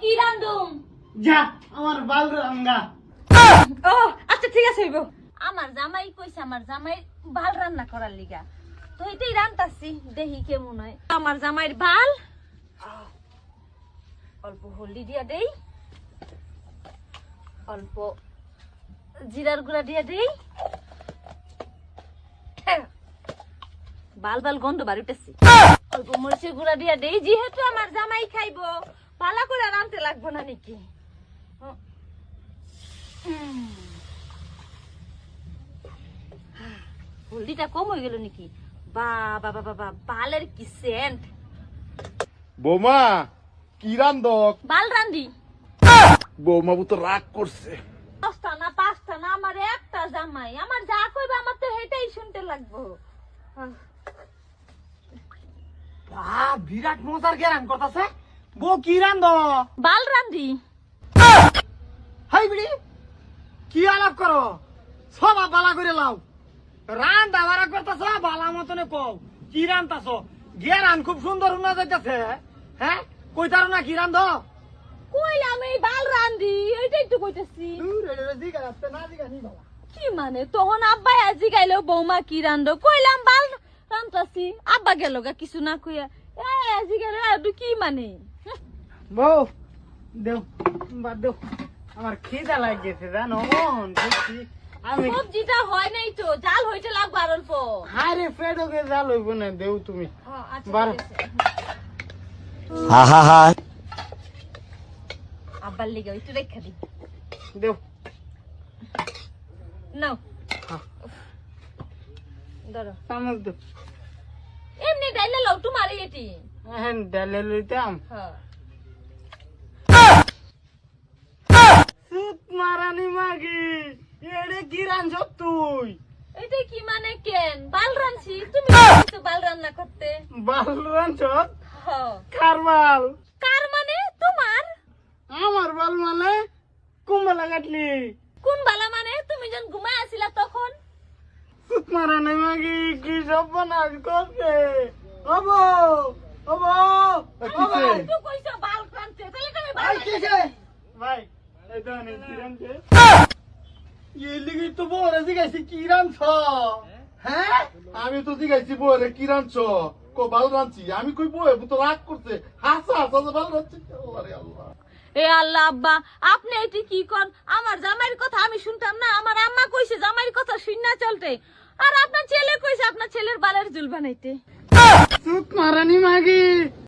কি রান্ধুম? যা আমার বাল রাঙ্গা। ও আচ্ছা ঠিক আছে হইব। আমার জামাই কইছে আমার জামাই ভাল রান্না করার লিগা, তো এটাই রান্তাছি, দেখি কেমন হয়। আমার জামাইয়ের ভাল অল্প হলদি দিয়া দেই, অল্প জিরার গুঁড়া দিয়া দেই। বাল বাল গন্ধ বাড়িতেছি। অল্প মরিচের গুঁড়া দিয়া দেই, যেহেতু আমার জামাই খাইবো পালা করে রানতে লাগবো না নাকি। হলদিটা কম হয়ে গেল নাকি? বাবা বাবা বাবা, বালের কি সেন্ট। বৌমা কি রান্ধক? বাল রান্ধি। বৌমা তো রাগ করছে। পাঁচটা না পাঁচটা না, আমার একটা জামাই, আমার যা কইবে আমার তো হেটাই শুনতে লাগবো। বিরাট মজার গেরান করতেছে। বউ কি রান্ধ? বাল রান্ধি। হাই বিড়ি কি আলাপ করো? সব বালা করে লাও। রান্না বাড়া করতেছ বালা মতনে কও কি রান্তাছ? গেরান খুব সুন্দর উনা যাইতেছে। হ্যাঁ কইতারো না কি রান্ধ? কইলাম এই বাল রান্ধি, এইটাই তো কইতেছি। কি মানে তখন আব্বাই আজি গাইলো বৌমা কি রান্ধো, কইলাম বাল রান্তাছি। আব্বা গেল গা কিছু না কইয়া, আজি গেল কি মানে। বউ দেও বাদ দেও, আমার খিদা লাগছে জানো মন বুঝছি আমি। সবজিটা হয় নাই তো, জাল হইতে লাগবো আর অল্প। হারে পেটকে জাল হইব না, দেও তুমি। আচ্ছা বার আব্বার লিগে একটু রেখা দি। দেও। নাও ধরো, চামচ দেও। এমনি ডাইলে লাউ তোমার এটি। হ্যাঁ ডালে লইতাম। হ্যাঁ সুত মারানি মাগি এড়ে কি রাঞ্জ তুই? এটা কি মানে কেন বাল রানছি? তুমি কইছো বাল রান্না করতে। বাল রাঞ্জ? হ্যাঁ। কার বাল? কার মানে? তোমার। আমার বাল মানে কুম্বালা কাটলি। কোন বালা মানে? তুমি যখন ঘুমায় আছিলা তখন। সুত মারানি মাগি কি সব বানাস করছে? ওবো ওবো তুই কইছো বাল রানতে, তাহলে তুমি বাল রানতে। ভাই এই তো অনেক কি রাঞ্জে। এই লিগি তো বড় জিগাইছি কি রাঞ্জ? হ্যাঁ আমি তো জিগাইছি বউরে কি রাঁধছ? কো বাল রাঁধছি। আমি কই বউ তো রাগ করছে, হাসা হাসা যে বাল রাঁধছি। আল্লাহ রে আল্লাহ। এ আল্লাহ আব্বা, আপনি এটি কি কর? আমার জামাইয়ের কথা আমি শুনতাম না? আমার আম্মা কইছে জামাইয়ের কথা শুননা চলতে, আর আপনার ছেলে কইছে আপনার ছেলের বালের জুল বানাইতে। সুত মারানি মাগি